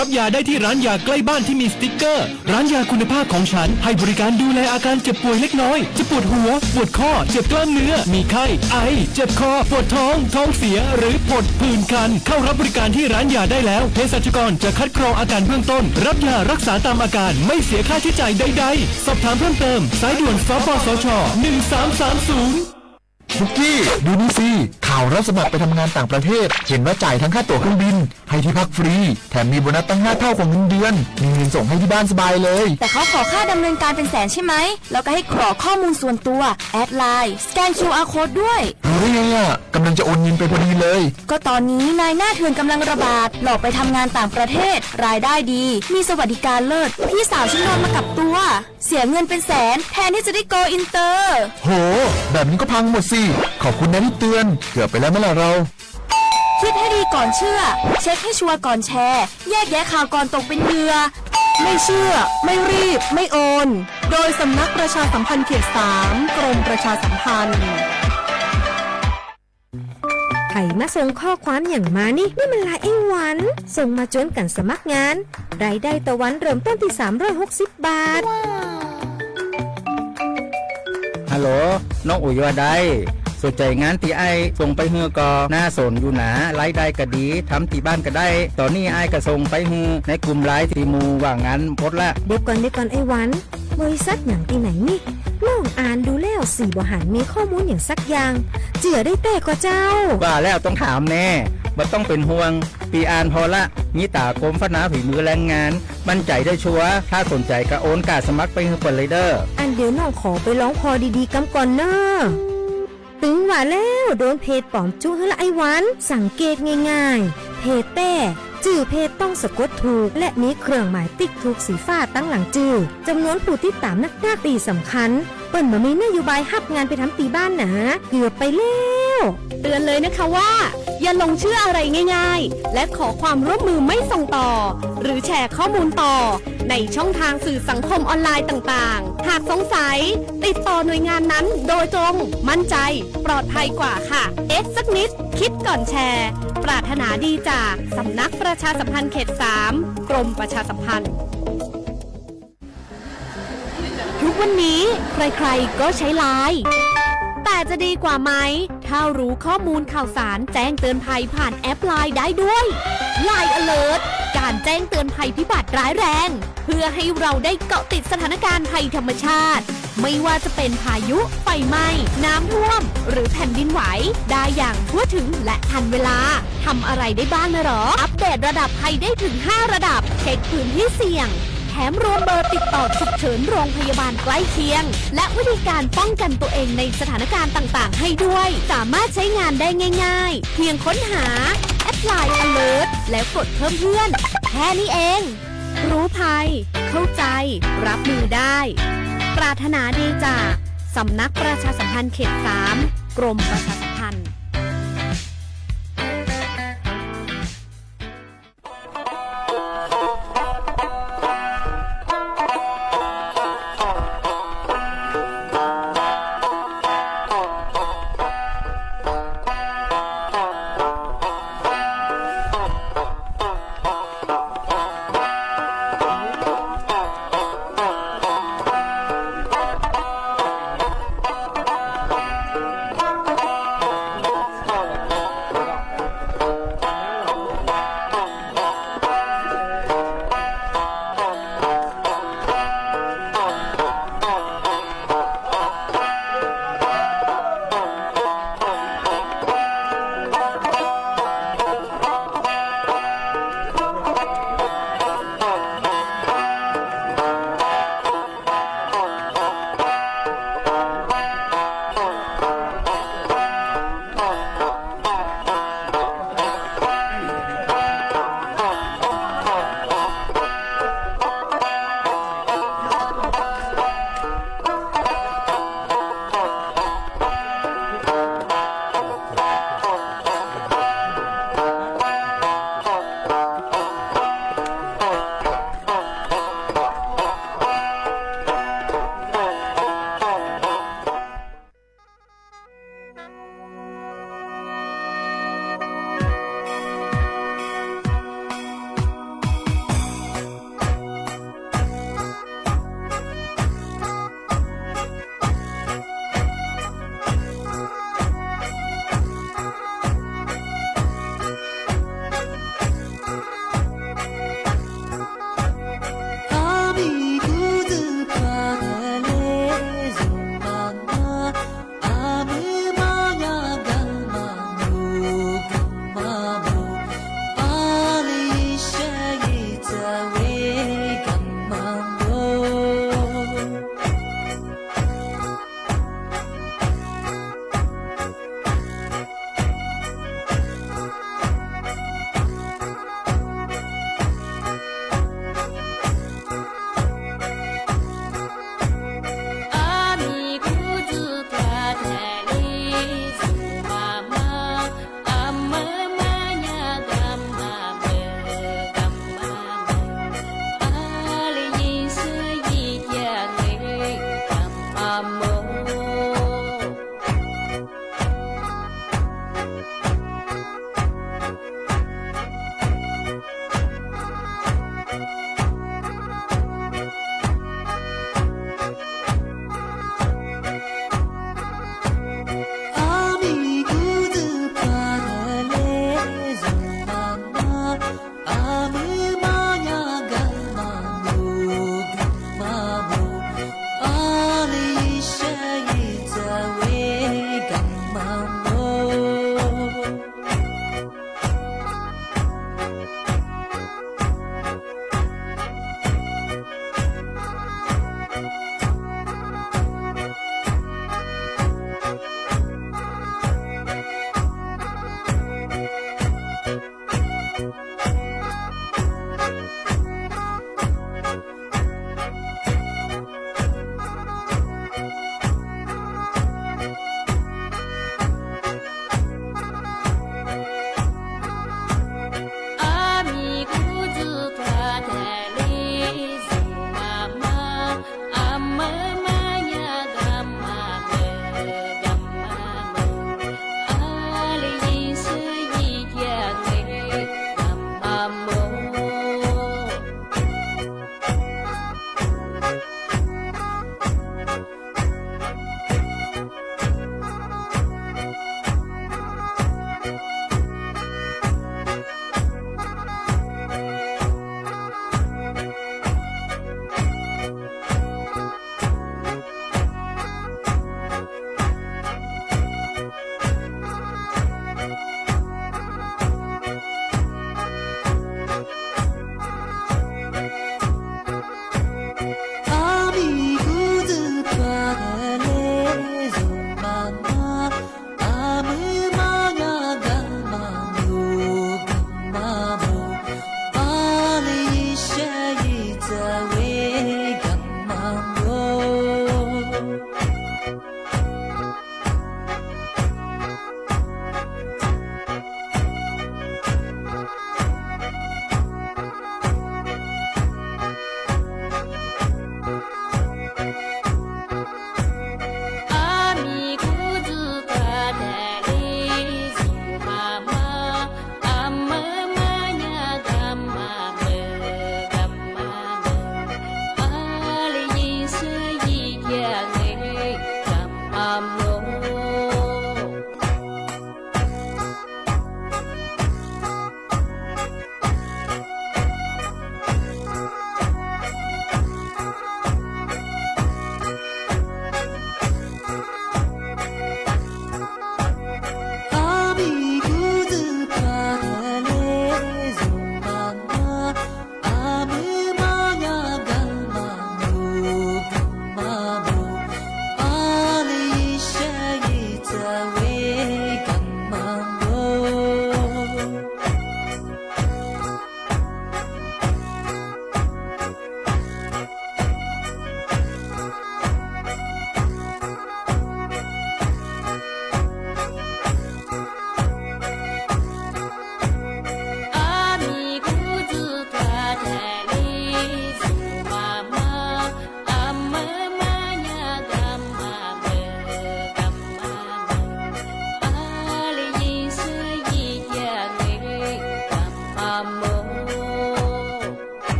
รับยาได้ที่ร้านยาใกล้บ้านที่มีสติ๊กเกอร์ร้านยาคุณภาพของฉันให้บริการดูแลอาการเจ็บป่วยเล็กน้อยจะปวดหัวปวดข้อเจ็บกล้ามเนื้อมีไข้ไอเจ็บคอปวดท้องเสียหรือผดผื่นคันเข้ารับบริการที่ร้านยาได้แล้วเภสัชกรจะคัดกรองอาการเบื้องต้นรับยารักษาตามอาการไม่เสียค่าใช้จ่ายใดๆสอบถามเพิ่มเติมสายด่วนสปสช1330ฟุกกี้ดูนี่สิข่าวรับสมัครไปทำงานต่างประเทศเห็นว่าจ่ายทั้งค่าตั๋วเครื่องบินให้ที่พักฟรีแถมมีโบนัสตั้ง5 เท่าของเงินเดือนมีเงินส่งให้ที่บ้านสบายเลยแต่เขาขอค่าดำเนินการเป็นแสนใช่ไหมแล้วก็ให้กรอกข้อมูลส่วนตัวแอดไลน์สแกน QR Code ด้วยรู้ได้ไงอ่ะกำลังจะโอนเงินไปพอดีเลยก็ตอนนี้นายหน้าเถื่อนกำลังระบาดหลอกไปทำงานต่างประเทศรายได้ดีมีสวัสดิการเลิศพี่สาวฉันโดนมากับตัวเสียเงินเป็นแสนแทนที่จะได้โกอินเตอร์โหแบบนี้ก็พังหมดสิขอบคุณนะที่เตือนเกือบไปแล้วไม่ล่ะเราคิดให้ดีก่อนเชื่อเช็คให้ชัวร์ก่อนแชร์แยกแยะข่าวก่อนตกเป็นเหยื่อไม่เชื่อไม่รีบไม่โอนโดยสำนักประชาสัมพันธ์เขต 3กรมประชาสัมพันธ์ไผ่มาส่งข้อความอย่างมานี่มันลายเอ็งหวันส่งมาจนกันสมัครงานรายได้ต่อวันเริ่มต้นที่360 บาทฮัลโหลน้องอุ๋ยว่าได้สนใจงานที่ไอส่งไปเฮือกอหน้าสนอยู่หนารายได้ก็ดีทำที่บ้านก็ได้ตอนนี้ไอก็ส่งไปฮือในกลุ่มไลน์ที่มูว่างานพดละเดี๋ยวก่อนไอ้หวันบริษัทอย่างที่ไหนนี่น้องอ่านดูแล้วสีบหันมีข้อมูลอย่างสักอย่างเจือได้แต่ก็เจ้าว่าแล้วต้องถามแน่บ่ต้องเป็นห่วงปีอ่านพอละมีตากรมพัฒนาฝีมือแรงงานมั่นใจได้ชัวร์ถ้าสนใจก็โอนกาสมัครไปฮือเปิดเลยเด้ออันเดี๋ยวน้องขอไปร้องพอดีๆกำก่อนเนอะถึงว่าแล้วโดนเพจปลอมจู้ให้ละไอ้หวันสังเกตง่ายๆเพจแต่ชื่อเพจต้องสะกดถูกและมีเครื่องหมายติ๊กถูกสีฟ้าตั้งหลังชื่อจำนวนผู้ที่ตามนักตีสำคัญเปิ้นบ่มีนโยบายฮับงานไปทำตีบ้านนะเกือบไปแล้วเตือนเลยนะคะว่าอย่าลงเชื่ออะไรง่ายๆและขอความร่วมมือไม่ส่งต่อหรือแชร์ข้อมูลต่อในช่องทางสื่อสังคมออนไลน์ต่างๆหากสงสัยติดต่อหน่วยงานนั้นโดยตรงมั่นใจปลอดภัยกว่าค่ะสักนิดคิดก่อนแชร์ปรารถนาดีจากสำนักประชาสัมพันธ์เขต 3กรมประชาสัมพันธ์ทุกวันนี้ใครๆก็ใช้ไลน์แต่จะดีกว่าไหมถ้ารู้ข้อมูลข่าวสารแจ้งเตือนภัยผ่านแอปไลน์ได้ด้วย Line Alert การแจ้งเตือนภัยพิบัติร้ายแรงเพื่อให้เราได้เกาะติดสถานการณ์ภัยธรรมชาติไม่ว่าจะเป็นพายุไฟไหม้น้ำท่วมหรือแผ่นดินไหวได้อย่างทั่วถึงและทันเวลาทำอะไรได้บ้างนะหรออัปเดตระดับภัยได้ถึง5ระดับเช็คพื้นที่เสี่ยงแถมรวมเบอร์ติดต่อฉุกเฉินโรงพยาบาลใกล้เคียงและวิธีการป้องกันตัวเองในสถานการณ์ต่างๆให้ด้วยสามารถใช้งานได้ง่ายๆเพียงค้นหาแอดไลน์ Alert แล้วกดเพิ่มเพื่อนแค่นี้เองรู้ภัยเข้าใจรับมือได้ปรารถนาดีจากสำนักประชาสัมพันธ์เขต 3กรมประชาสัมพันธ์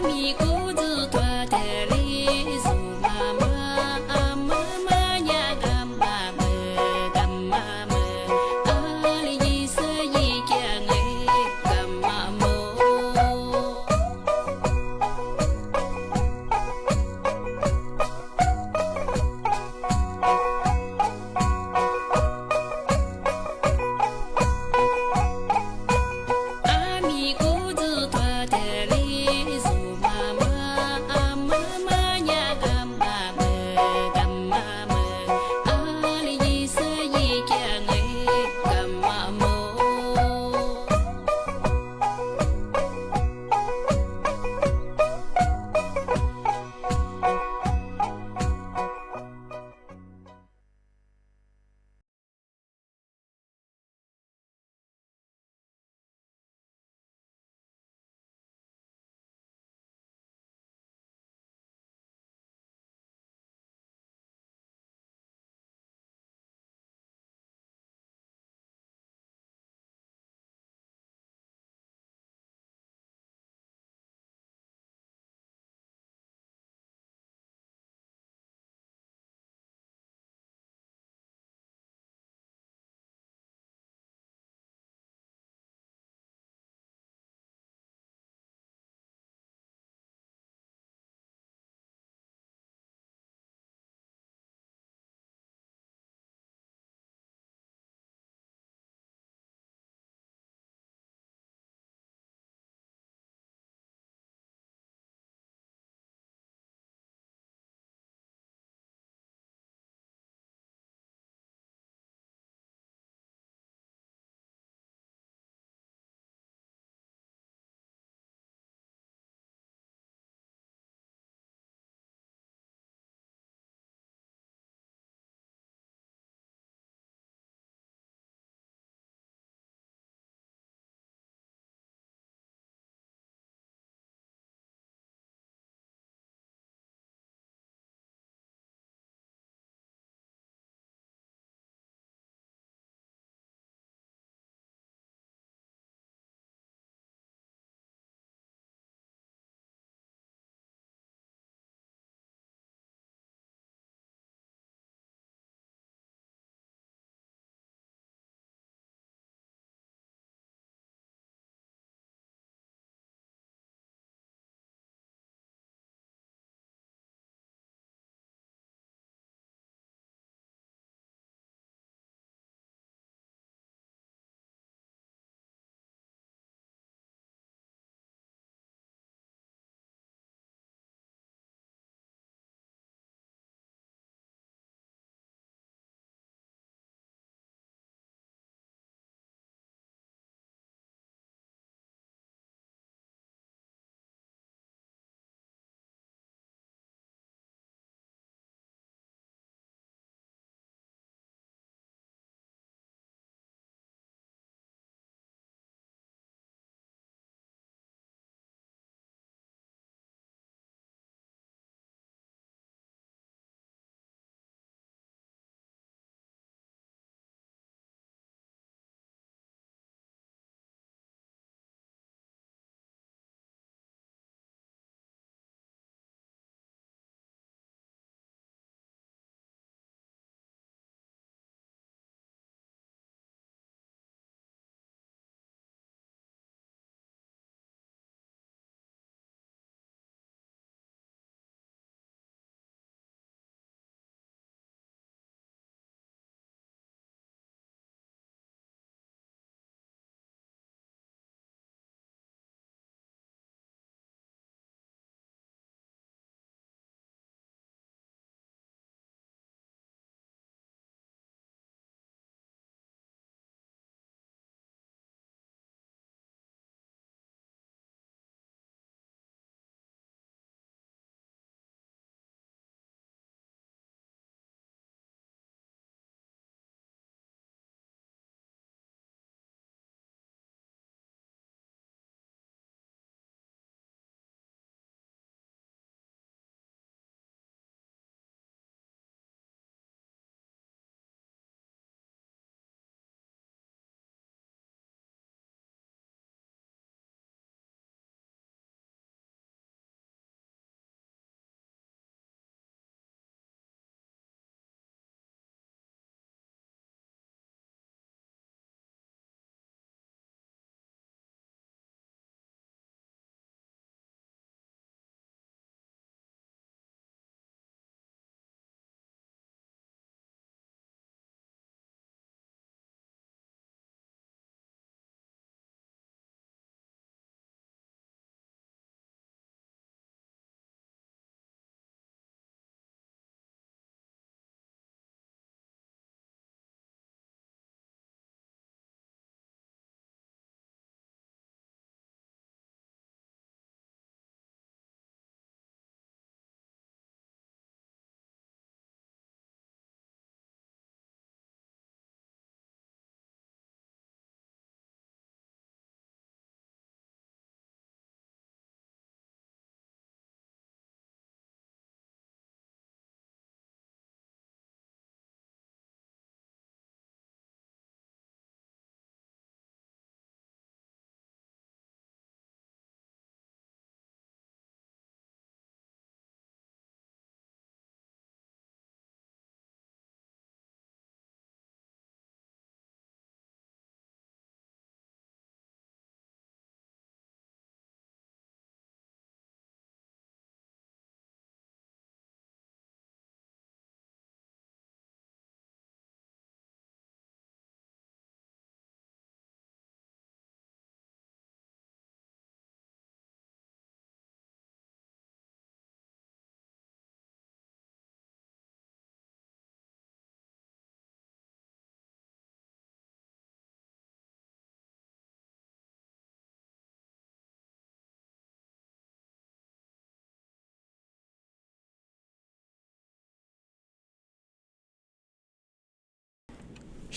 Ami kudu tua teri sumama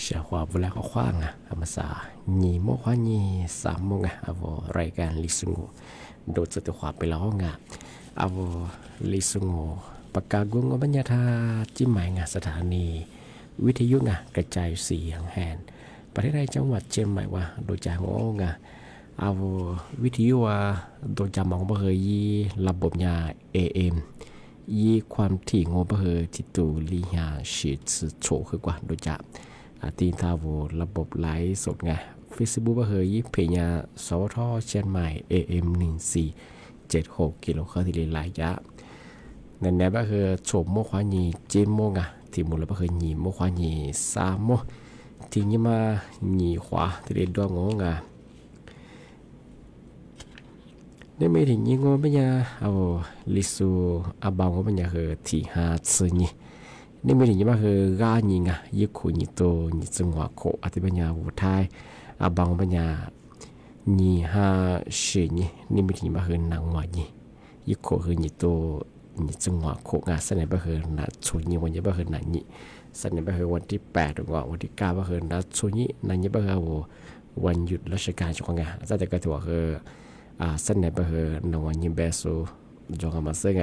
เสียหัวเวลาเขาคว้างอ่ะอามาสาညီโมขวาညီสามโมงอ่ะเอารายการลิสุงโดดจะตัวขวาไปแล้วงะเอาลิสุงปากกากุงบัญญาธาจิ้มหมายงะสถานีวิทยุงะกระจายเสียงแหนประเทศไทยจังหวัดเชียงใหม่ว่าโดยจากงงะเอาวิทยุว่าโดยจำมองบ่เคยยีระบบยา AM ยีความถี่งบ่เคยที่ตูลีหาฉีดโฉคือกว่าโดยจากตีนทาวระบบไลฟ์สดไง Facebook บ่เคยยีเพญาสวทเชียงใหม่ AM 1476กิโลเฮิรตซ์ที่หลายยะนั่นแหละบ่คือโฉมโมขวาญีเจมโมงะที่มูลบ่เคยญีโมขวาญี3โมที่นี่มาญีขวาที่เรียนดวงงะได้ไม่ถึงยิงว่าไม่ยาเอาลิซูอาบางว่าไม่ยาคือที่หาซึนี่ได้ไม่ถึงยิงว่าคือกายิงอ่ะยิ่งขุยิ่งโตยิ่งจังหวะโคอธิบัญญาวุฒิไทยอาบางว่าไม่ยายี่หาสินี่นี่ไม่ถึงว่าคือนางว่ายี่ยิ่งโคคือยิ่งโตยิ่งจังหวะโคงาสนับว่าคือนัดชุนี่วันนี้ว่าคือนัดยี่สนับว่าคือวันที่8ถึงวันที่9ว่าคือนัดชุนี่นัดยี่ว่าคือวันหยุดราชการช่วงงานแต่ก็ถือว่าคือสนับบ่คือนวันยิมเบสูจงมาซึ่ง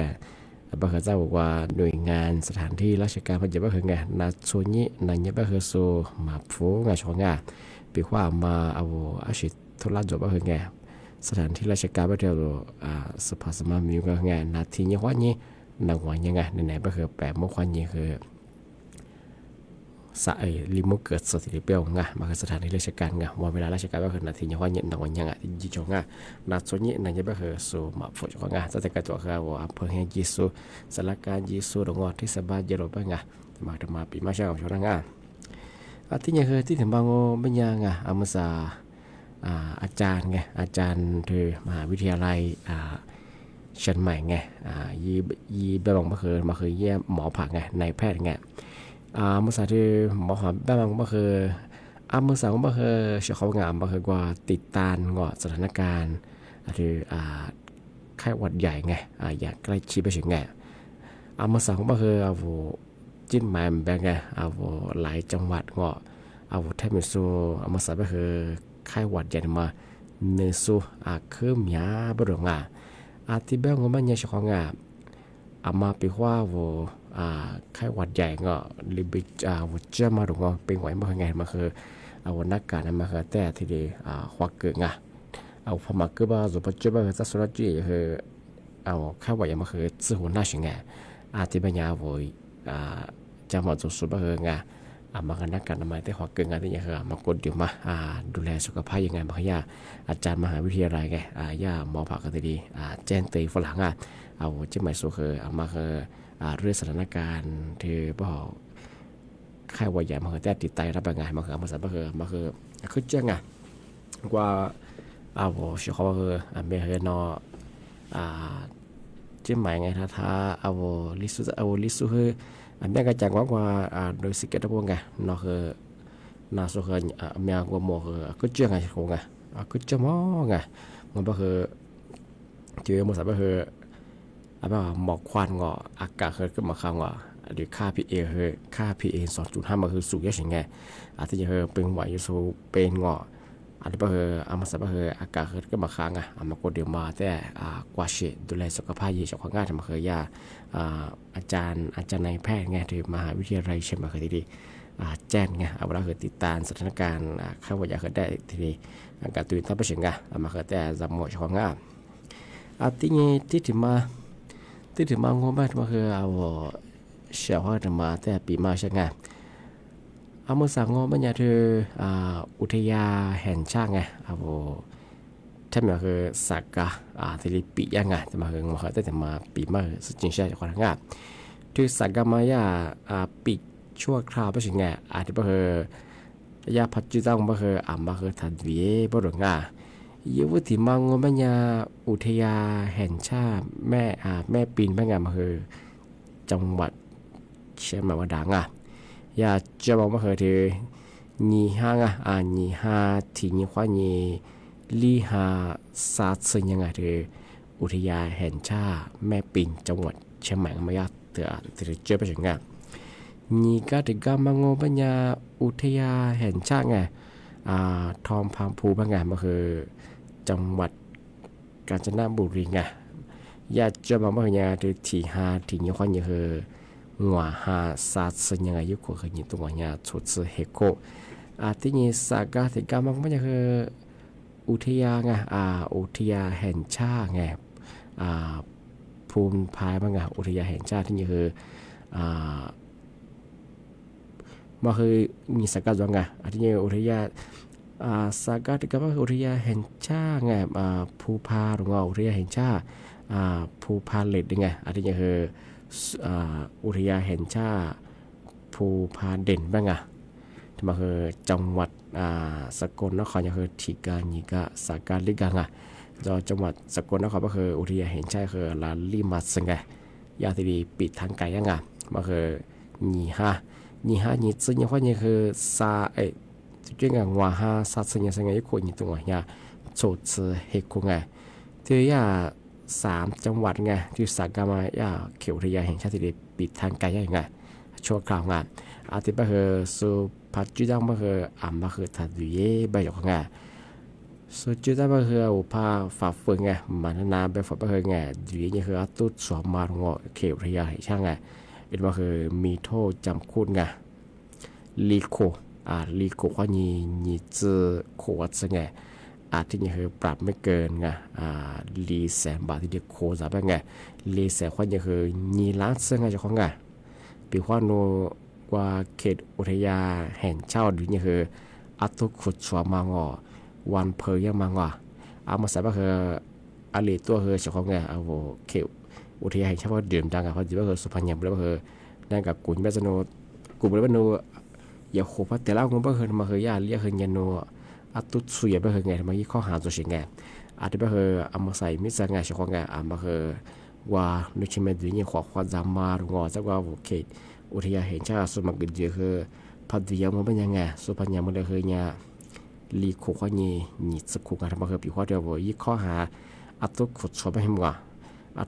บ่คือเจ้าบอกว่าหน่วยงานสถานที่ราชการมันจะบ่คือไงนัดช่วงนี้นั่นยังบ่คือสูมาฟูงาช่วงงานปีว่ามาเอาอาชีพธุรกิจบ่คือไงสถานที่ราชการบ่เดียวสภาสมามีก็ไงนาทีนี้ว่านี้นังวันยังไงไหนบ่คือแปดโมงวันนี้คือสายลิมเกิดสถิติเปียวงะมาคือสถานที่ราชการงะว่าเวลาราชการก็คือนาทีนี้ว่าเนี่ยนังวันยังที่จีจงงะนาส่วนนี้นั่นยังก็คือสูมาฝึกจงงะจะแต่ตัวคือว่าอำเภอแห่งยิสุสารการยิสุดงอที่สบายเยอะบ้างงะมาปีมาเช้าของชาวงะที่นี่คือที่ถึงบางบัญญัติงะอามาสาอาจารย์ไงอาจารย์เธอมหาวิทยาลัยเชียงใหม่ไงยีแบบมาคือเยี่ยมหมอผักไงนายแพทย์ไงเมื่อสายที่หมอหอมแบบก็คือเมื่อสายก็คือเชื่อเขางามก็คือกว่าติดตามงอสถานการณ์หรือไข้หวัดใหญ่ไงอยากใกล้ชิดไปถึงไงเมื่อสายก็คือจิ้มแมมแบบไงหลายจังหวัดงอแทบไม่สู้เมื่อสายก็คือไข้หวัดใหญ่มาเนื้อสู้คือยาบริงที่แบบก็มันยังเชื่อเขางามมาปีว่าไข้หวัดใหญ่ก็ลิบิวัดเจ้ามาดูก็เป็นไหวมาไงมาคือวันนักการมาคือแต่ที่เดีควักเกิดไงพอมาคือว่าสุภาพเจ้ามาคือสุรจีคือไข้หวัดใหญ่มาคือสื่อหัวหน้าชิงไงที่ปัญญาโวยจะมาจุดสุดมาคือไงมาคือนักการมาแต่ควักเกิดไงที่ยังคือมากดเดี๋ยวมาดูแลสุขภาพยังไงมาคือย่าอาจารย์มหาวิทยาลัยไงย่าหมอผักกันดีแจ้งเตยฝรั่งจะหมายสุขคือมาคือเรื่องสถานการณ์ที่บอกไข้หวัดใหญ่มาคือแต่ติดไตรับยังไงมาคือมาสับมาคือเจ้าไงว่าชื่อเขาว่าคือเมเฮนอจิ้มหมายไงถ้าลิสุคือแม่กระจังว่าโดยสิเกตพวกไงนอคือนาสุคือเมียกว่าหมอคือเจ้าไงคงไงคือเจ้าหมอไงมันก็คือเจอมาสับก็คือหมอกควันงออากาศเคยขึ้นมาข้างว่าหรือค่า PA คือค่า PA 2.5 มันคือสูงเยอะอย่างไงที่จะเป็นไหวอยู่สูเป็นงออันนี้ก็คือมาสับก็คืออากาศเคยขึ้นมาข้างมากดเดียวมาแต่กว่าเชดูแลสุขภาพยี่สิบกว่าง่ายทำมาเคยยาอาจารย์นายแพทย์ไงที่มหาวิทยาลัยเชียงใหม่เคยดีแจ้งไงเวลาเคยติดตามสถานการณ์ข้าวอยากเคยได้ทีนี้การตื่นตั้งไปเฉียงไงมาเคยแต่จำหมดกว่าง่ายที่นี่ที่ถึงมางงบ้านมาคือเชี่ยวว่าจะมาแต่ปีมาใช่ไงเมื่อสั่งงบัญญัติคืออุทยาแห่งชาติไงถ้ามาคือสักกะที่ปียังไงจะมาคือมาแต่มาปีมาสุดจริงใช่คนง่ายที่สักกะมายาปีชั่วคราวไปถึงไงที่มาคือยาพัดจุดตั้งมาคือมาคือทันวีบริง่ายยุวติมังบัญญาอุทยาแห่งชาติแม่ปีนแม่งามคือจังหวัดเชียงใหม่ว่าดังอย่าจะบอกว่าคือนี่ห้างนี่ฮาที่นี่ขวานี่ลีฮาซาซึยังไงคืออุทยาแห่งชาติแม่ปีนจังหวัดเชียงใหม่มายาเจอไปถึง นี่ก็ถึงก็มังโงปัญญาอุทยานแห่งชาติไงทองพามภูบางไงมันคือจังหวัดกาญจนบุรีไงอยากจะมาว่าเนี่ยที่ที่นี่คนเนี่ยคือหัวหาศาสตร์ยังไงยุคคือนี่ตัวเนี่ยชุดเฮโกที่นี่สากาที่ก็มันก็คืออุทยานไงอุทยานแห่งชาติไงภูมิภายบางไงอุทยานแห่งชาติที่นี่คือมันคือมีสากาจังไงที่นี่อุทยานสากาที่ก็มันอุทยานแห่งชาติไงภูพาหรือว่าอุทยานแห่งชาติภูพาเลดไงอันนี้คืออุทยานแห่งชาติภูพาเด่นบ้างที่มาคือจังหวัดสกลนครก็คือทิกานิกะสากาลิกังจังหวัดสกลนครก็คืออุทยานแห่งชาติคือลาลิมัสไงยาที่ดีปิดทางไกลยังมาคือนี่ฮะนี่ซึ่งยังว่านี่คือซาจุดงว่าฮะซาซึ่งยังไงยุคนี้ตัวเนี่ยโจทย์เฮกุไงที่3 จังหวัดไงที่สากามาเขียวอุทยานแห่งชาติที่ปิดทางไกลยังไงชั่วคราวไงอาทิตย์ก็คือสุพัชจุดังก็คือมาคือทัดด้วยใบหยกไงสุจุดังก็คืออุปาฝ่าฝืนไงมันนานไปฝ่าก็คือไงด้วยนี่คือตุดสวมมาของเขียวอุทยานแห่งชาติไงเป็นก็คือมีโทษจำคุกไงลีโคว่านี่จะโควัดไงที่นี่คือปรับไม่เกินไง100,000 บาทที่เดียวโคจะเป็นไง100,000คนนี่คือ2 ล้านซึ่งไงเจ้าของไงปีว่าโนว่าเขตอุทยานแห่งชาตินี่คือตุขุดสวมางวันเพยยังมางมาใส่ก็คือลีตัวคือเจ้าของไงเขตอุทยานแห่งชาติว่าดื่มดังเพราะที่ว่าคือสุพรรณบุรีก็คือนั่นกับกุญแม่สนุกุญแม่สนุอย่าโคพัดแต่ละคนก็คือมาคือยาเรียกคือยันโนตุสุยไปคือไงมายี่ข้อหาตัวสิ่งไงที่ไปคือมาใส่มิสไงเจ้าของไงมาคือว่านึกชิมดูนี่ขอความจำมาหรืองอจากว่าเขตอุทยานแห่งชาติสมัครกิจคือพัทยามันเป็นยังไงสุพรรณบุรีคือเนี่ยลีโคข้อนี่สกุลการมาคือปีข้อเดียวยี่ข้อหาตุขุดชอบไปให้หมด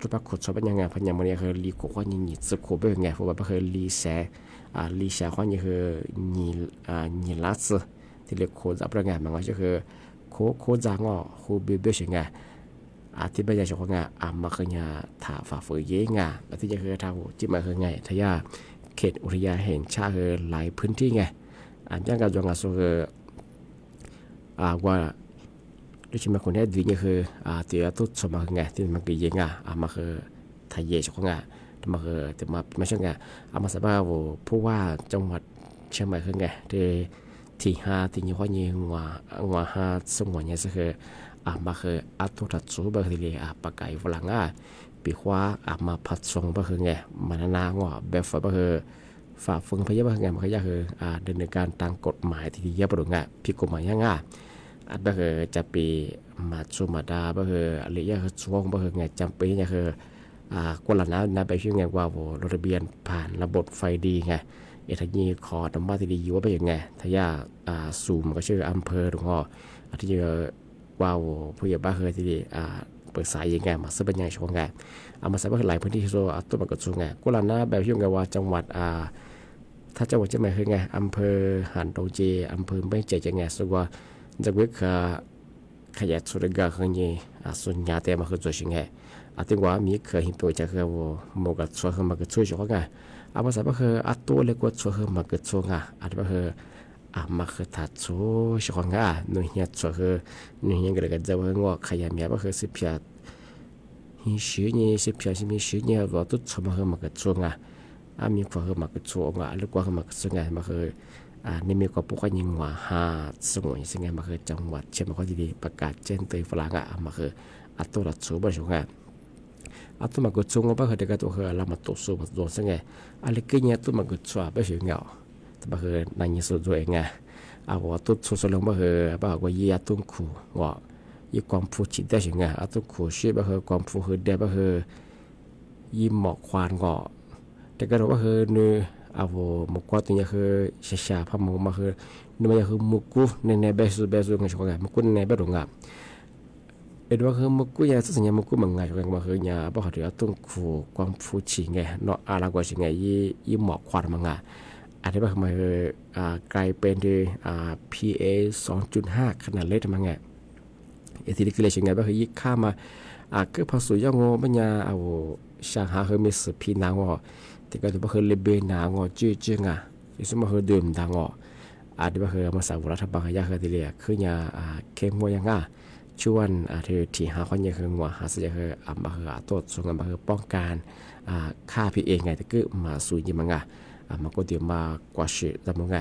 ตุปักขุดชอบเป็นยังไงพัทยาบุรีคือลีโคข้อนี่สกุลเป็นยังไงเพราะว่าคือลีแสข้อนี่คือนี่ลัสที่เรียกโคจับเรื่องไงมันก็คือโคจางโคเบี้ยสิ่งไงที่ไม่ใช่เฉพาะไงมาคือเนี่ยถ่าฝ่าฝืนเยงที่จะคือท่าจิมาคือไงทายาเขตอุทยานแห่งชาติคือหลายพื้นที่ไงอย่างกับจังหวัดสุคือว่าด้วยชิมาคนนี้ดีนี่คือที่ตุสมาคือไงที่มันกี่เยงมาคือทายเฉพาะไงมาคือแต่มาไม่ใช่ไงมาสบายว่าผู้ว่าจังหวัดเชียงใหม่คือไงที่5ที่นี่ว่านี่ว่า5สมวนเนี่ยคือมาคือตุทัดสูบคือเลยปากไก่ฝรั่งปีขวามาพัดส่งคือไงมันนางว่าแบบฝ่าคือฝ่าฝืนพยาบาลไงมันก็ยากคือดำเนินการตามกฎหมายที่เยอะประดุงผิดกฎหมายยังแบบคือจะปีมาชูมาดาแบบคืออะไรอย่างคือช่วงแบบคือไงจำเป็นเนี่ยคือกว่านะไปชื่อไงว่าระเบียนผ่านระบบไฟดีไงทางนี้ขอทำบ้านที่ดีอยู่ว่าเป็นยังไงทายาสูมก็ชื่ออำเภอหรือว่าที่ว่าผู้ใหญ่บ้านเคยที่ดีเปิดสายยังไงมาซื้อเป็นยังไงช่วงไงมาใส่บ้านหลายพื้นที่โซตัวมันก็ช่วงไงกุลานะแบบชื่อไงว่าจังหวัดถ้าจังหวัดเชียงใหม่คือไงอำเภอหันตงเจอำเภอไม่เจยังไงส่วนว่าจะเวิร์กขยายสุดกาคือไงส่วนยาเตมาคือตัวชิงไงถึงว่ามีเคยเห็นตัวจะคือว่าโมกัดช่วยมาก็ช่วยช่วงไงมาใส่บ้านคือตัวเล็กกว่าช่วยมาก็ช่วงไงบ้านคือมาคือถัดช่วยช่วงไงหน่วยงานช่วยคือหน่วยงานก็เลยก็จะว่าว่าขยายมีบ้านคือสิบปีหินชื้นนี่สิบปีสิมีชื้นนี่ว่าตุ้ดช่วยมาคือมาก็ช่วงไงมีความคือมาก็ช่วงไงหรือว่าคือมาก็ช่วงไงมาคือนี่มีความปกติยังว่า5 สมุนสิ่งไงมาคือจังหวัดเชียงใหม่ที่ดีประกาศแจ้งเตือนฝรั่งมาคือตัวรัดสูบช่วงไงตัวมาก็ช่วงว่าคือเด็กตัวคือเรามาตัวสูบตัวสิ่งไงอะไรก็เนี่ยตัวมาก็ช่วยไปช่วงไงแต่มาคือนายสุดตัวเองไงว่าตัวสูบลงมาคือว่ายี่ตุ้งขู่ว่ายี่ความผู้จิตได้ช่วงไงตุ้งขู่ช่วยมาคือความผู้คือเด็กมาคือยี่หมอกควานก็แต่ก็รู้ว่าคือเนื้อมุกว่าตัวนี้คือเสียพามุกมาคือนี่มันคือมุกุในเบสุกันช่วงไงมุกุในเบรุงว่าคือมุกุเนี่ยสิ่งนี้มุกุมันไงช่วงมาคือเนี่ยบอกว่าตุ้งขู่ความฟูชิงไงเนาะอะไรกว่าชิงไงยี่หมอกควานมันไง อันนี้ว่ามากลายเป็นPA 2.5 ขนาดเล็กมั้งไงที่นี่คือเลยเช่นไงว่าคือยิ่งข้ามาก็พอสุยงอมันยาเอาช่างหาเฮมิสพีนางอที่ก็จะว่าคือเลเบนางอจื้องที่สมมติคือดื่มดางอที่ว่าคือมาสาวรัฐบาลยาคือที่เรียกคือยาเข้มมวยยังชวนที่หาคนยังคือหัวหาสิ่งคือมาคือตัวส่งมาคือป้องกันฆ่าพี่เองไงแต่ก็มาสู่ยิมังมาก็เดี๋ยวมากว่าชื่อจำนวน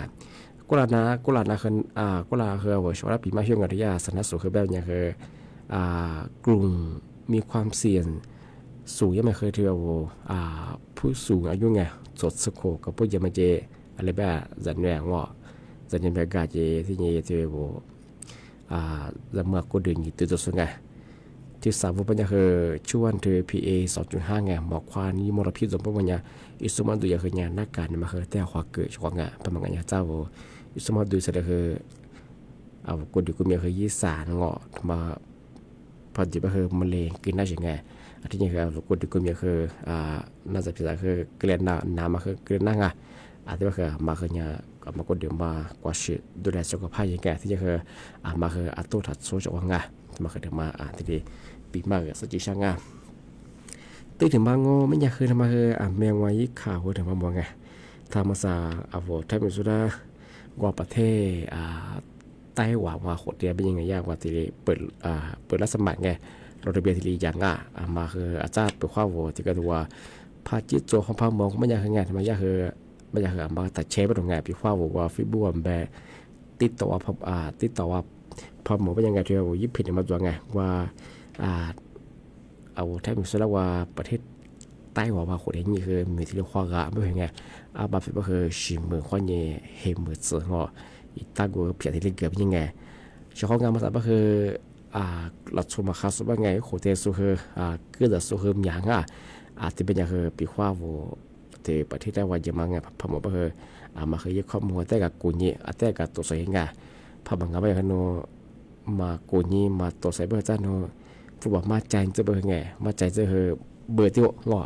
กุลานะคือกุลาคือว่าช่วงปีมาช่วงกันที่ยาสนับสนุนคือแบบยังคือกลุ่มมีความเสี่ยงสูงยังไม่เคยเที่ยวผู้สูงอายุไงสดสโคกับผู้ยามเจอะไรแบบจันแหวงว่าจันยังแบบกาเจที่นี่เที่ยวละเมื่อก็เดินอยู่ตัวส่วนไงที่สาวปัญญาคือชวนเธอ PA 2.5 ไงบอกความนี้มลพิษสมบูรณ์เนี่ยอิสมาดูอย่างคืองานนักการมาคือแต่ความเกิดช่วงไงประมาณไงเจ้าอิสมาดูเสร็จคือเอากดดูกูมีคือยี่สานงอมาพอดีก็คือมะเร็งกินได้ยังไงอันที่นี่คือเอากดดูกูมีคือน่าจะพิจารณาคือเกลียนน้ำมาคือเกลียนนั่งอันที่ว่าคือมาคือเนี่ยมากดเดี๋ยวมากว่าชีดูแลสุขภาพยังไงที่จะคือมาคือตัวถัดโซ่จงไงมาคือเดี๋ยวมาที่ดีปีมากสัจจิช่างตื่นถึงบางโง่ไม่อยากคือทำมาคือแมงวันยิ่งข่าวถึงมาบอกไงทำมาซาโวไทยมิสุดากว่าประเทศไต้หวันว่าโคตรเดียเป็นยังไงยากว่าที่เปิดรับสมัครไงเราระเบียบที่ดีอย่างมาคืออาจารย์เปิดข้าวโวที่ก็ดูว่าพาจิตโจของพามองไม่อยากคือไงทำไมอยากคือไม่อยากคือมาตัดเชฟไปตรงไงพี่ข้าวโวว่าฟิบูมแบบติดต่อว่าพอหมอเป็นยังไงที่ว่ายิบผิดมาตัวไงว่าเอาแทบมิสุดแล้วว่าประเทศไต้หวันว่าโคตรนี่คือมีที่เรียกว่าไม่เป็นไงบาฟิก็คือชิมมือข้อเย่เฮมือเสืองอีตากูเพียที่เรียกเกิดเป็นยังไงเฉพาะงานภาษาก็คือหลักสูตรมาคัสว่าไงโคเทสุคือเกิดสุคืออย่างที่เป็นอย่างคือปีข้าวที่ประเทศไต้หวันจะมาไงพอหมอก็คือมาคือยึดข้อมูลแต่กับกูนี่แต่กับตัวใส่ไงพอบางงานไปกันโนมากูนี่มาตัวใส่เบอร์จ้าโนผู้บอกมาใจจะเบอร์ไงมาใจจะคือเบอร์ที่งอ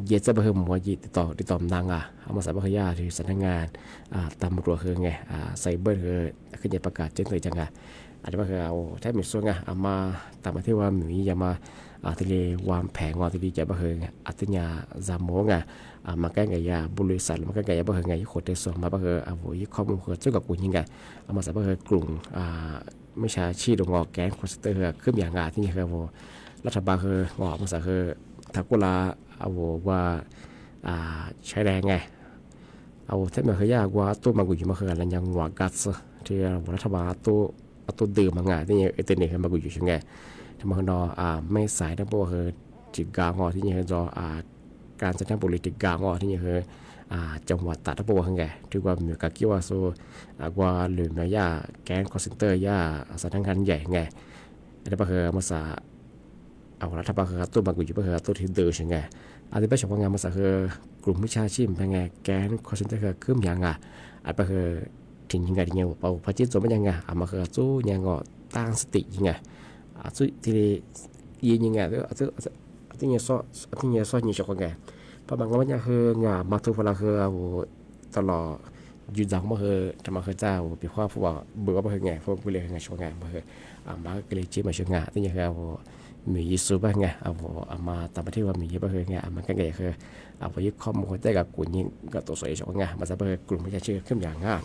เย็ดจะเบอร์หมอยีติดต่อดังเอามาใส่เบอร์ยาที่สำนักงานตำรวจคือไงใส่เบอร์คือขึ้นในประกาศแจ้งเตือนจังอาจจะว่าคือเอาแทบไม่ส่วนไงเอามาตามมาที่ว่ามีอย่ามาที่เรียวางแผงว่าที่ดีจะเบอร์ไงอัตยาจามโมไงมาแก้ไงยาบริษัทมาแก้ไงยาเบอร์ไงโคตรเตส่วนมาเบอร์เอาไว้ข้อมูลคือเจ้ากับกูยังไงเอามาใส่เบอร์กลุ่มไม่ใช่ชีดงอแกนคอนเซนเตอร์ขึ้นอย่างที่นี่คือรัฐบาลคืองอมาใส่คือถ้ากุลาเอาว่าใช้แรงไงเอาแทบไม่เคยยากว่าตัวมากุยมาคืออะไรยังว่ากัสที่รัฐบาลตัวดื่มมางานที่นี่เอเตเน่มากุยใช่ไงทำไมนไม่สายทั้งพวกคือจิกางอที่นี่คือจอการแสดงบริติกางอที่นี่คือจังหวัดตราดทั้งพวกไงถือว่ามีการคิดว่าโซว่าหรือแม้ย่าแกนคอนเซนเตอร์ย่าสถานการณ์ใหญ่ไงแล้วก็คือมาสาเอารัฐบาลคือตัวบางกลุ่มก็คือตัวที่เดินใช่ไงอาจจะเป็นเฉพาะงานมาสักคือกลุ่มวิชาชีพเป็นไงแกนคอนเซนเตอร์คือขึ้นอย่างอาจจะคือถึงยังไงที่เนี่ยเอาพระจิตโจมันยังไงมาคือสู้ยังก็ตั้งสติยังไงสู้ที่ยังไงที่เนี่ยซ้อนยิ่งชกไงเพราะบางคนเนี่ยคืองานมาทุกเวลาคือตลอดยืนยันมาคือจะมาคือเจ้าปีข้อผู้ว่าเบื่อมาคือไงพวกผู้เลี้ยงไงชกไงมาคือมาเกลียดจีมาชกไงที่เนี่ยคือมียิสูบ้างไงเอามาตามประเทศว่ามีเยอะบ้างไงมาแค่ไงคือเอาไปยึดข้อมูลได้กับกลุ่มยิงกับตัวสวยชกไงมาจะเป็นกลุ่มไม่ใช่ชื่อขึ้นอย่างง่าย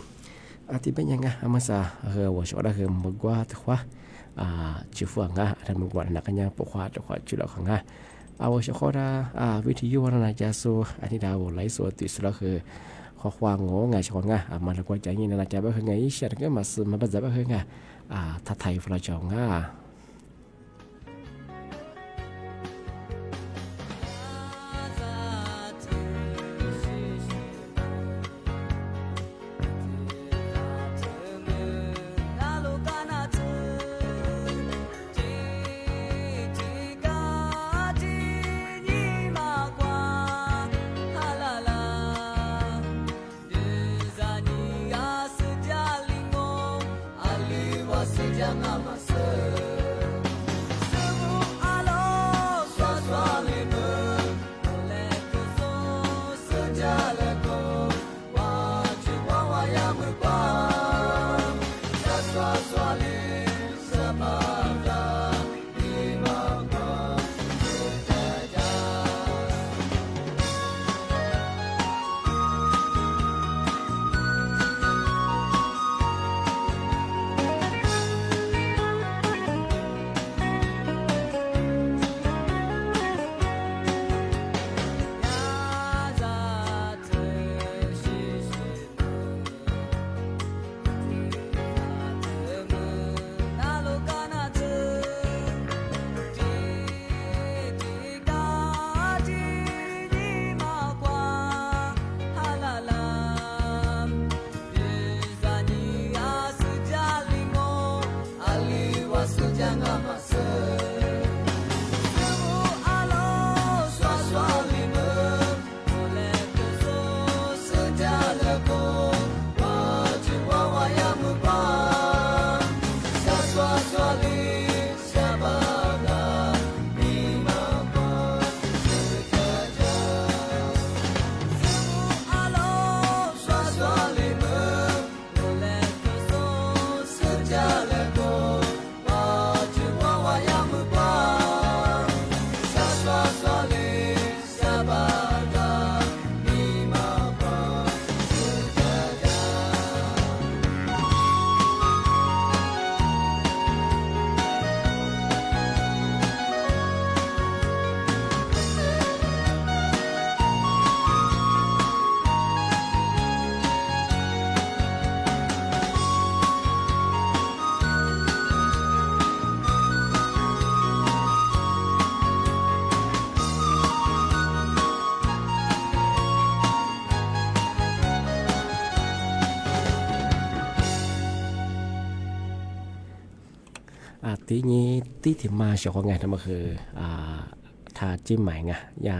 ที่เป็นยังไงมาซาว่าชกได้คือมึงว่าแต่ว่าชื่อฟังถ้ามึงว่านักเนี่ยปกว่าจะขอชื่อเราขังเอาเฉพาะวิทยุวรรณจาสูอันนี้ดาวไลฟ์สดติดแล้วคือข้อความงงไงเฉพาะมันก็จะยิ่งน่าจะแบบไงเชื่อก็มาซื้อมาแบบแบบไงถ้าไทยฟลาจงSejak lama ทีนี้ที่ที่มาเฉพาะงานนั่นก็คือทาจิ้มหมายไงอย่า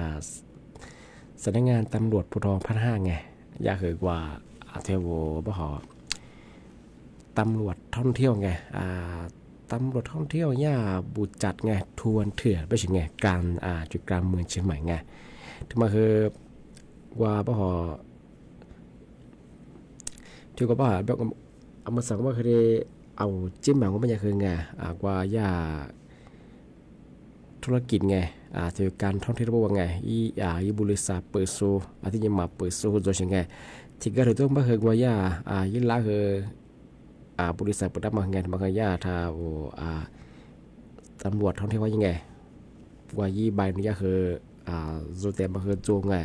สำนักงานตำรวจภูธรภาค 5ไงอย่าคือว่าเทวบ่หอตำรวจท่องเที่ยวไงตำรวจท่องเที่ยวย่าบูจัดไงทวนเถื่อนไปใช่ไงการจุดกลางเมืองเชียงใหม่ไงที่มาคือว่าบ่หอที่ก็บ่หอแบบเอามาสั่งว่าคือเอาจิ้มหมายว่ามันจะคือไงว่าย่าธุรกิจไงถือการท่องเที่ยวระบบว่าไงอีบริษัทเปิดโซที่ยังมาเปิดโซโดยเฉพาะไงที่ก็ถือต้องมาคือว่าย่ายิ่งละคือบริษัทเปิดรับมาไงมาคือย่าถ้าตำรวจท่องเที่ยวว่ายังไงว่ายี่ใบนี่ก็คือโจเต็มมาคือโจงไง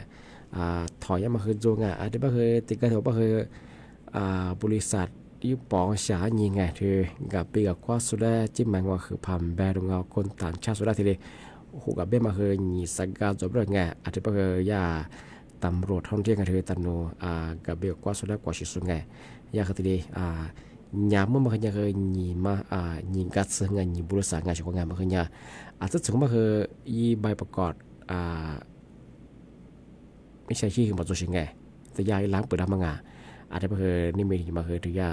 ถอยมาคือโจงไงที่มาคือติดก็ถือว่าคือบริษัทที่ปองฉายิงไงคือกับปีกับว่าสุดาจิ้มมันว่าคือพัมแบดงเอาคนต่างชาติสุดาทีเดียวหูกับเบี้ยมาคือหนีสักการจบเรื่องไงอาจจะเป็นคือย่าตำรวจท่องเที่ยวกันคือตันโนกับเบี้ยกว่าสุดากว่าชิสุไงย่าคือทีเดียวยามเมื่อมาคือยังคือหนีมาหนีกัดเสือไงหนีบริษัทไงเฉพาะงานมาคือเนี่ยอาจจะถึงมาคือยี่ใบประกอบไม่ใช่ชื่อคือมาตัวชิงไงแต่ยายล้างเปิดทำมางาอาจจะคือนี่มีมาคือถือยา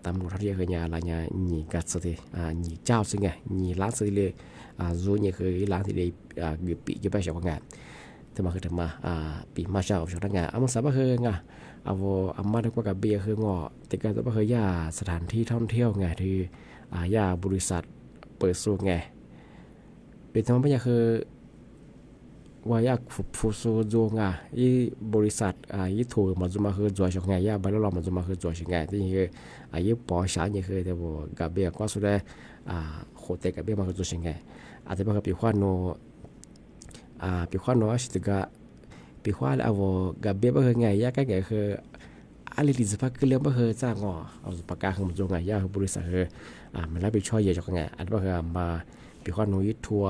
ตำรวจท่องเที่ยวคือยาอะไรเนี่ยหนีกัดสิหนีเจ้าซึ่งไงหนีล้างสิเลยรู้เนี่ยคือล้างที่ได้เกือบปีจะไปเฉพาะงานแต่มาคือถึงมาปีมาเช้าเฉพาะงานมันสามารถคือไงเอามาได้กว่ากับเบียคืองอแต่การต้องคือยาสถานที่ท่องเที่ยวไงที่ยาบริษัทเปิดสูงไงเป็นธรรมะคือว่ายาฟูซูโจงอีบริษัทอีถูกมันจะมาคือจอยช่องไงยาบริษัทมันจะมาคือจอยช่องไงที่คืออีปอชาเนี่ยคือแต่ว่ากับเบียก็สุดแล้วโคเตกับเบียมาคือจอยช่องไงอาจจะเป็นกับปีขวานโนปีขวานโนอาชิตกะปีขวานเอากับเบียมาคือไงยาก็ไงคืออะไรที่จะพักคือเรื่องมาคือจ้างเอาปากกาคือมันจงไงยาคือบริษัทคือมันรับผิดชอบเยอะช่องไงอาจจะเป็นคือมาปีขวานโนอีทัว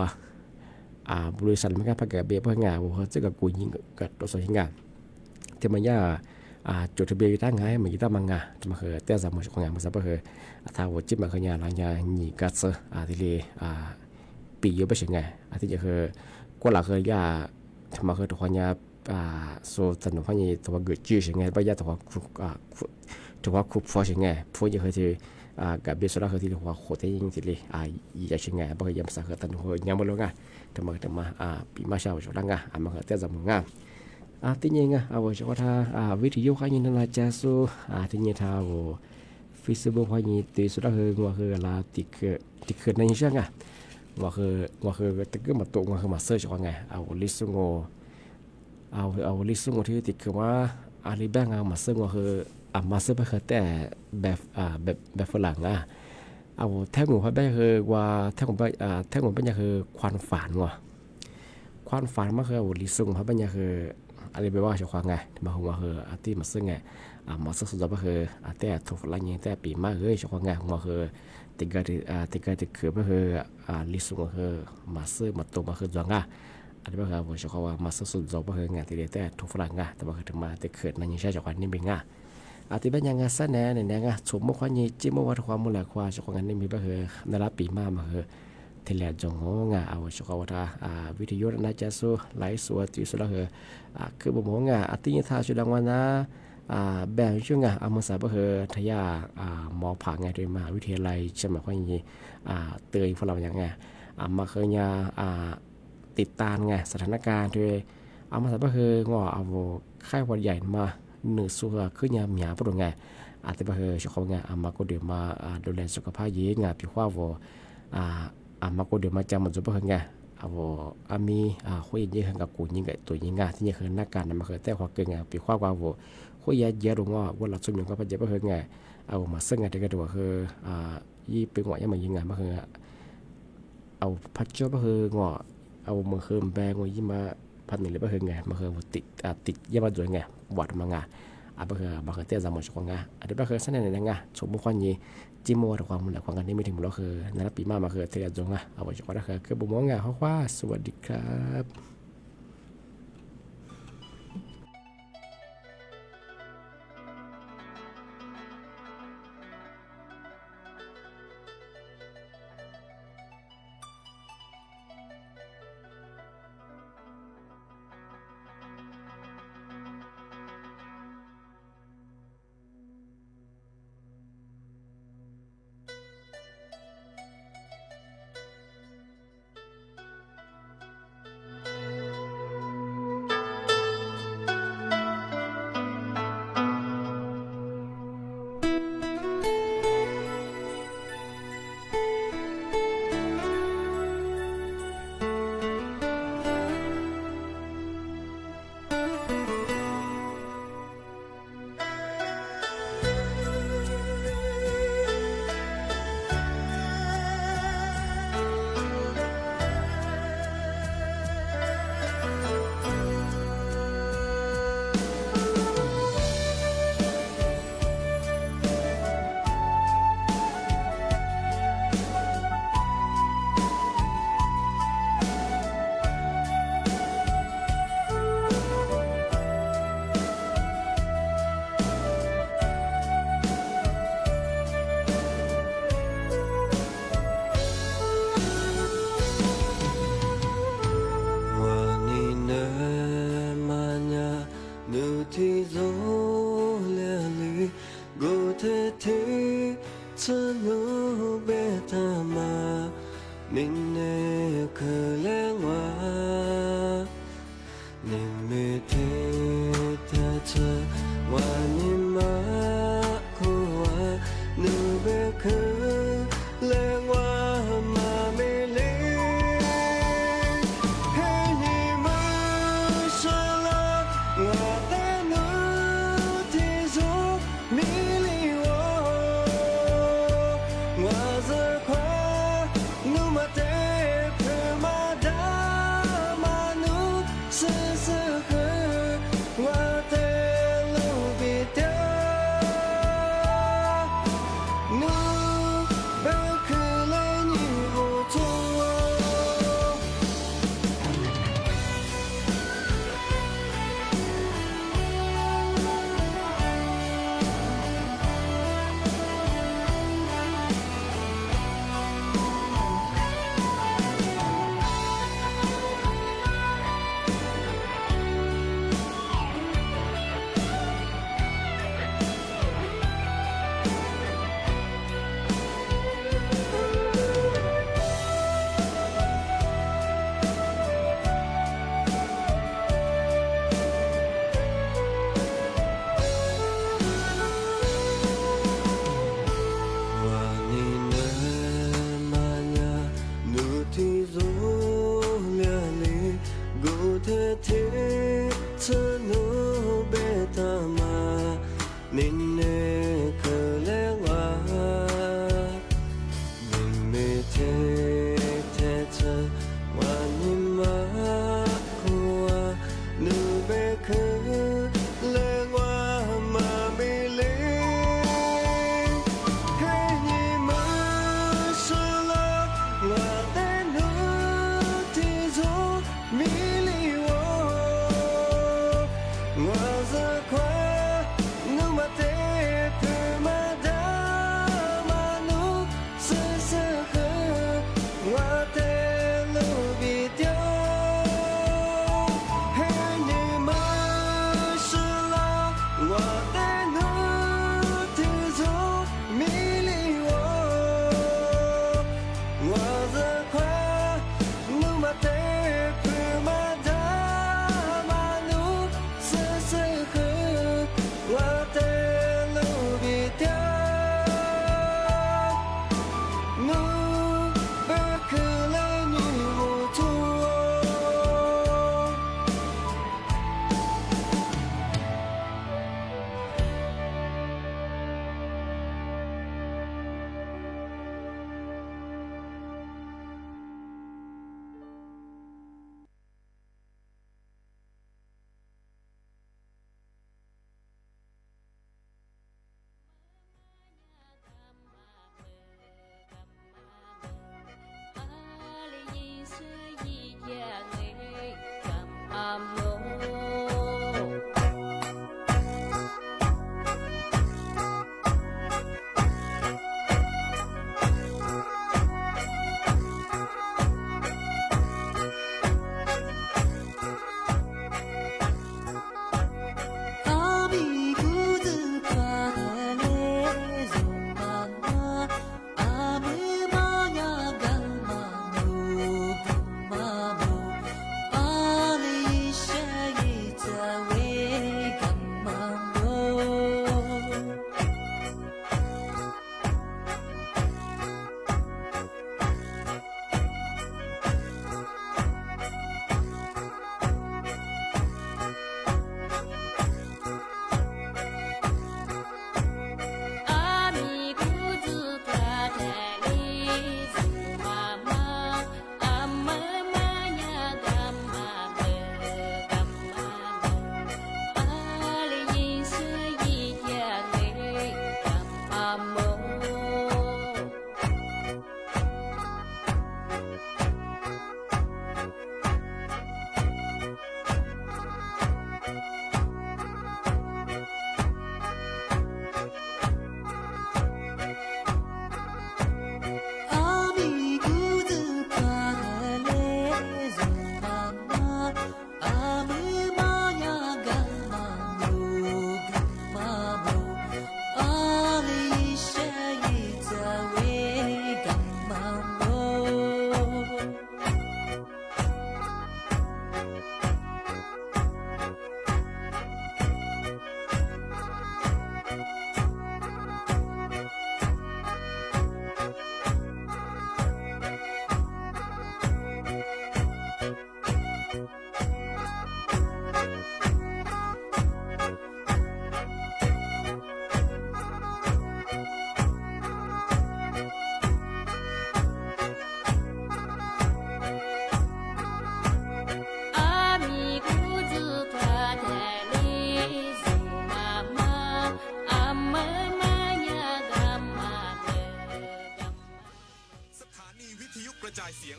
บริษัทมันก็พักกับเบี้ยเพื่องานว่าจะกับกูยิงกับตัวสายงานที่มันย่าจดทะเบียนตั้งไงเหมือนตั้งมังงาจะมาคือแต่สามของงานมันสับคือถ้าว่าจิบมาคือยาหลังยาหนีกัดเสือที่เลยปีเยอะไปเฉยไงที่จะคือกว่าหลักคือยาทำมาคือตัวนี้โซสนุกพันยี่ตัวเกิดจืดเฉยไงไปยาตัวคุบฟอเฉยไงพวกยังคือที่กับเบี้ยสุดาคือที่หัวโคตรยิ่งที่เลยอยากเฉยไงบางอย่างภาษาคือตันหัวยังไม่รู้ไงทำมาปีมาเช้าช่วงนั้นมาเตะจำงที่นี่เอาไว้ช่วยท่าวิทยุขยินนาจาสูที่นี่ท่าฟิสิบุขยินตีสุดาคือว่าคือลาติเกิดในเรื่องว่าคือตะกี้มาตัวว่าคือมาเสิร์ชว่าไงเอาลิสต์งเอาลิสต์งที่ติดคือว่าอาลีแบงมาเสิร์ชว่าคือมาเสิร์ชไปคือแต่แบบฝรั่งเอาแท่งหัวไปคือว่าแท่งหัวไปเนี่ยคือควันฝานว่ะควันฝานมาคือเอาลิซุงเขาไปเนี่ยคืออะไรไปว่าเฉพาะไงมาหัวคือที่มาซึ่งไงมาซึ่งสุดยอดก็คือแต่ถูกละเนี่ยแต่ปีมาเฮ้ยเฉพาะไงหัวคือติดกันคือก็คือลิซุงก็คือมาซึ่งมาตัวมาคือจวงอันนี้ก็คือเฉพาะว่ามาซึ่งสุดยอดก็คือไงที่เดียแต่ถูกฝรั่งแต่ว่าคือถึงมาติดเกิดนั่นยังใช่เฉพาะนี่เป็นไงที่เป็นยังไงซะแน่เนี่ยสมมติว่านี่จิ้มว่าความมูลค่าเฉพาะงั้นนี่มีก็คือในรับปีมาคือที่แหลจงงเอาเฉพาะว่าวิทยุน่าจะสู้ไลฟ์สดที่สุดแล้วคือบ่มงที่นี่ถ้าชุดดังวันนะแบ่งช่วงมาสาก็คือทยาหมอผ่าไงโดยมหาวิทยาลัยใช่ไหมว่านี่เตยพวกเราอย่างไงมาเคยติดตามไงสถานการณ์โดยมาสาก็คืองเอาค่ายวัดใหญ่มาหนึ่งส่วนคือยาหมีปรุงไงอาจจะเป็นเฉพาะไงมาก็เดี๋ยวมาดูแลสุขภาพยิ่งผิวว่ามาก็เดี๋ยวมาจำมันจะเป็นไงมีคุยยิ่งกับกูยิ่งกับตัวยิ่งที่นี่คือนักการมาคือแต่ความเก่งผิวว่าคุยเยอะตรงว่าเราสมยงกับพระเจ้าเป็นไงมาซึ่งไงที่ก็ดูคือยี่เป็นหัวยังมายิ่งมาคือพระเจ้าเป็นมาคือแบงว่ายี่มาพันหนึ่งเลยเป็นไงมาคือติดยี่มาด้วยไงวัดมางบางคือเตี้ยจำหมดช่วงอันนี้บางคือสั้นในนั้นสมมุติว่านี่จิมโม่แต่ความมันแต่ความกันนี่ไม่ถึงเราคือในปีมาคือเตี้ยจงเอาไว้ช่วงนั้นคือบุ๋มงเพราะว่าสวัสดีครับ เ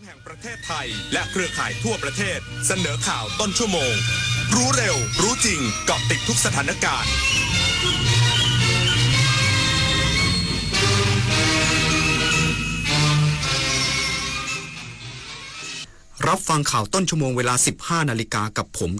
แห่งประเทศไทยและเครือข่ายทั่วประเทศเสนอข่าวต้นชั่วโมง รู้เร็ว รู้จริงเกาะติดทุกสถานการณ์ รับฟังข่าวต้นชั่วโมงเวลา 15 นาฬิกากับผม